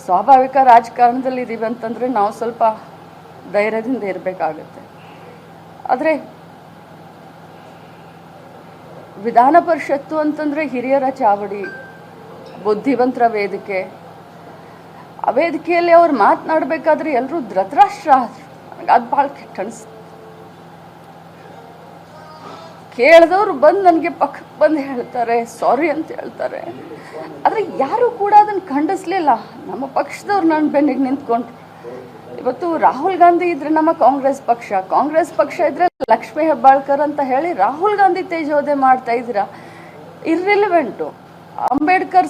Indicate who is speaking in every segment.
Speaker 1: ಸ್ವಾಭಾವಿಕ ರಾಜಕಾರಣದಲ್ಲಿ ಇದ್ದೀವಿ ಅಂತಂದರೆ ನಾವು ಸ್ವಲ್ಪ ಧೈರ್ಯದಿಂದ ಇರಬೇಕಾಗತ್ತೆ. ಆದರೆ ವಿಧಾನ ಪರಿಷತ್ತು ಅಂತಂದರೆ ಹಿರಿಯರ ಚಾವಡಿ, ಬುದ್ಧಿವಂತರ ವೇದಿಕೆ. ಆ ವೇದಿಕೆಯಲ್ಲಿ ಅವ್ರು ಮಾತನಾಡಬೇಕಾದ್ರೆ ಎಲ್ಲರೂ ಧೃತರಾಷ್ಟ್ರ ಆದರು. ನನಗೆ ಅದು ಭಾಳ ಕೆಟ್ಟ ಅನಿಸ್ತು. ಕೇಳಿದವರು ಬಂದು ನನಗೆ ಪಕ್ಕಕ್ಕೆ ಬಂದು ಹೇಳ್ತಾರೆ, ಸಾರಿ ಅಂತ ಹೇಳ್ತಾರೆ. ಆದರೆ ಯಾರೂ ಕೂಡ ಅದನ್ನು ಖಂಡಿಸ್ಲಿಲ್ಲ. ನಮ್ಮ ಪಕ್ಷದವ್ರು ನನ್ನ ಬೆನ್ನಿಗೆ ನಿಂತ್ಕೊಂಡ್ರು. ಇವತ್ತು ರಾಹುಲ್ ಗಾಂಧಿ ಇದ್ರೆ ನಮ್ಮ ಕಾಂಗ್ರೆಸ್ ಪಕ್ಷ ಇದ್ರೆ ಲಕ್ಷ್ಮೀ ಹೆಬ್ಬಾಳ್ಕರ್ ಅಂತ ಹೇಳಿ ರಾಹುಲ್ ಗಾಂಧಿ ತೇಜೋದೆ ಮಾಡ್ತಾ ಇದ್ದೀರಾ. ಇರ್ರಿಲಿವೆಂಟು. ಅಂಬೇಡ್ಕರ್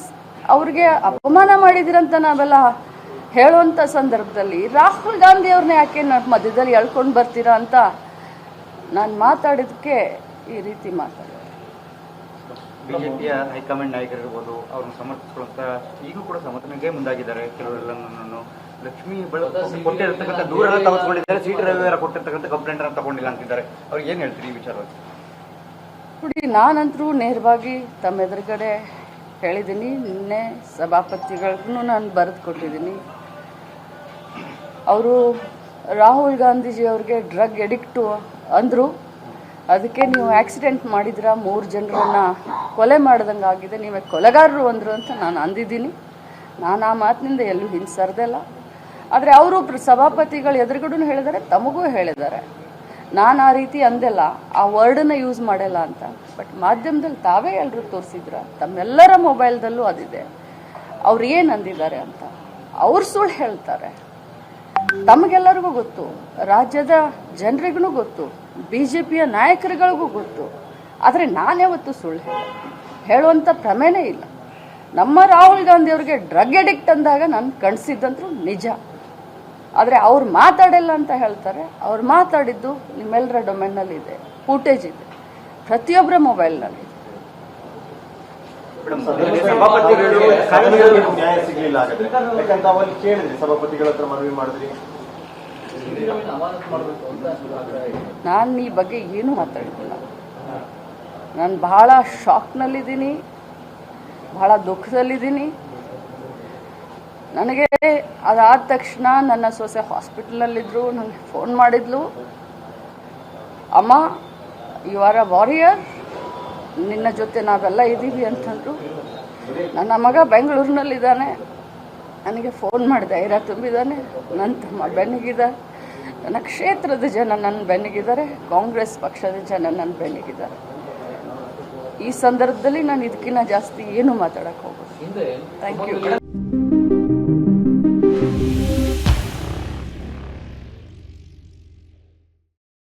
Speaker 1: ಅವ್ರಿಗೆ ಅಪಮಾನ ಮಾಡಿದಿರಂತ ನಾವೆಲ್ಲ ಹೇಳುವಂಥ ಸಂದರ್ಭದಲ್ಲಿ ರಾಹುಲ್ ಗಾಂಧಿ ಅವ್ರನ್ನ ಯಾಕೆ ಮಧ್ಯದಲ್ಲಿ ಎಳ್ಕೊಂಡು ಬರ್ತೀರಾ ಅಂತ ನಾನು ಮಾತಾಡಿದಕ್ಕೆ ಈ ರೀತಿ ಮಾತಾಡಿದೆ.
Speaker 2: ಬಿಜೆಪಿಯ ಹೈಕಮಾಂಡ್ ನಾಯಕರಿರ್ಬೋದು, ಅವ್ರನ್ನ ಸಮರ್ಥಿಸಿಕೊಳ್ಳುವಂತ ಈಗೂ ಕೂಡ ಸಮರ್ಥನೆಗೆ ಮುಂದಾಗಿದ್ದಾರೆ. ಕೆಲವರೆಲ್ಲ ನನ್ನನ್ನು ಲಕ್ಷ್ಮೀ ಕೊಟ್ಟಿರತಕ್ಕಂಥ ದೂರೆಲ್ಲ ತೆಗೆದುಕೊಂಡಿದ್ದಾರೆ, ಸಿಟಿ ರವಿವಾರ ಕೊಟ್ಟಿರ್ತಕ್ಕಂಥ ಕಂಪ್ಲೇಂಟ್ ಅನ್ನು ತಗೊಂಡಿಲ್ಲ ಅಂತಿದ್ದಾರೆ. ಅವ್ರಿಗೆ ಏನು ಹೇಳ್ತೀರಿ ಈ ವಿಚಾರವಾಗಿ?
Speaker 1: ನೋಡಿ, ನಾನಂತರೂ ನೇರವಾಗಿ ತಮ್ಮ ಎದುರುಗಡೆ ಹೇಳಿದ್ದೀನಿ. ನಿನ್ನೆ ಸಭಾಪತಿಗಳಿಗೂ ನಾನು ಬರೆದು ಕೊಟ್ಟಿದ್ದೀನಿ. ಅವರು ರಾಹುಲ್ ಗಾಂಧೀಜಿ ಅವ್ರಿಗೆ ಡ್ರಗ್ ಎಡಿಕ್ಟು ಅಂದರು. ಅದಕ್ಕೆ ನೀವು ಆಕ್ಸಿಡೆಂಟ್ ಮಾಡಿದ್ರ, 3 ಜನರನ್ನ ಕೊಲೆ ಮಾಡ್ದಂಗೆ ಆಗಿದೆ, ನೀವೇ ಕೊಲೆಗಾರರು ಅಂದರು ಅಂತ ನಾನು ಅಂದಿದ್ದೀನಿ. ನಾನು ಆ ಮಾತಿನಿಂದ ಎಲ್ಲೂ ಹಿಂಸರ್ದಲ್ಲ. ಆದರೆ ಅವರು ಸಭಾಪತಿಗಳು ಎದುರುಗಡೆ ಹೇಳಿದ್ದಾರೆ, ತಮಗೂ ಹೇಳಿದ್ದಾರೆ. ನಾನು ಆ ರೀತಿ ಅಂದೆಲ್ಲ, ಆ ವರ್ಡನ್ನು ಯೂಸ್ ಮಾಡಿಲ್ಲ ಅಂತ. ಬಟ್ ಮಾಧ್ಯಮದಲ್ಲಿ ತಾವೇ ಎಲ್ಲರೂ ತೋರಿಸಿದ್ರ, ತಮ್ಮೆಲ್ಲರ ಮೊಬೈಲ್ದಲ್ಲೂ ಅದಿದೆ. ಅವ್ರು ಏನು ಅಂದಿದ್ದಾರೆ ಅಂತ. ಅವ್ರು ಸುಳ್ಳು ಹೇಳ್ತಾರೆ. ತಮಗೆಲ್ಲರಿಗೂ ಗೊತ್ತು, ರಾಜ್ಯದ ಜನರಿಗೂ ಗೊತ್ತು, BJPಯ ನಾಯಕರುಗಳಿಗೂ ಗೊತ್ತು. ಆದರೆ ನಾನ್ಯಾವತ್ತೂ ಸುಳ್ಳು ಹೇಳುವಂಥ ಪ್ರಮೇಯನೇ ಇಲ್ಲ. ನಮ್ಮ ರಾಹುಲ್ ಗಾಂಧಿ ಅವ್ರಿಗೆ ಡ್ರಗ್ ಎಡಿಕ್ಟ್ ಅಂದಾಗ ನಾನು ಕಣಿಸಿದ್ದಂತೂ ನಿಜ. ಆದರೆ ಅವ್ರು ಮಾತಾಡಿಲ್ಲ ಅಂತ ಹೇಳ್ತಾರೆ. ಅವ್ರು ಮಾತಾಡಿದ್ದು ನಿಮ್ಮೆಲ್ಲರ ಡೊಮೇನ್ನಲ್ಲಿದೆ, ಫೂಟೇಜ್ ಇದೆ, ಪ್ರತಿಯೊಬ್ಬರ ಮೊಬೈಲ್ನಲ್ಲಿ. ನಾನು ಈ ಬಗ್ಗೆ ಏನೂ ಮಾತಾಡಿಲ್ಲ. ನಾನು ಬಹಳ ಶಾಕ್ನಲ್ಲಿದ್ದೀನಿ, ಬಹಳ ದುಃಖದಲ್ಲಿದ್ದೀನಿ. ನನಗೆ ಅದಾದ ತಕ್ಷಣ ನನ್ನ ಸೊಸೆ ಹಾಸ್ಪಿಟಲಲ್ಲಿದ್ದರು. ನನಗೆ ಫೋನ್ ಮಾಡಿದ್ಲು, ಅಮ್ಮ ಯು ಆರ್ ಅ ವಾರಿಯರ್, ನಿನ್ನ ಜೊತೆ ನಾವೆಲ್ಲ ಇದ್ದೀವಿ ಅಂತಂದರು. ನನ್ನ ಮಗ ಬೆಂಗಳೂರಿನಲ್ಲಿದ್ದಾನೆ, ನನಗೆ ಫೋನ್ ಮಾಡಿ ಧೈರ್ಯ ತುಂಬಿದ್ದಾನೆ. ನನ್ನ ತಮ್ಮ ಬೆನ್ನಿಗಿದ್ದಾರೆ, ನನ್ನ ಕ್ಷೇತ್ರದ ಜನ ನನ್ನ ಬೆನ್ನಿಗಿದ್ದಾರೆ, ಕಾಂಗ್ರೆಸ್ ಪಕ್ಷದ ಜನ ನನ್ನ ಬೆನ್ನಿಗಿದ್ದಾರೆ. ಈ ಸಂದರ್ಭದಲ್ಲಿ ನಾನು ಇದಕ್ಕಿಂತ ಜಾಸ್ತಿ ಏನು ಮಾತಾಡೋಕ್ಕೆ ಹೋಗೋದು. Thank you.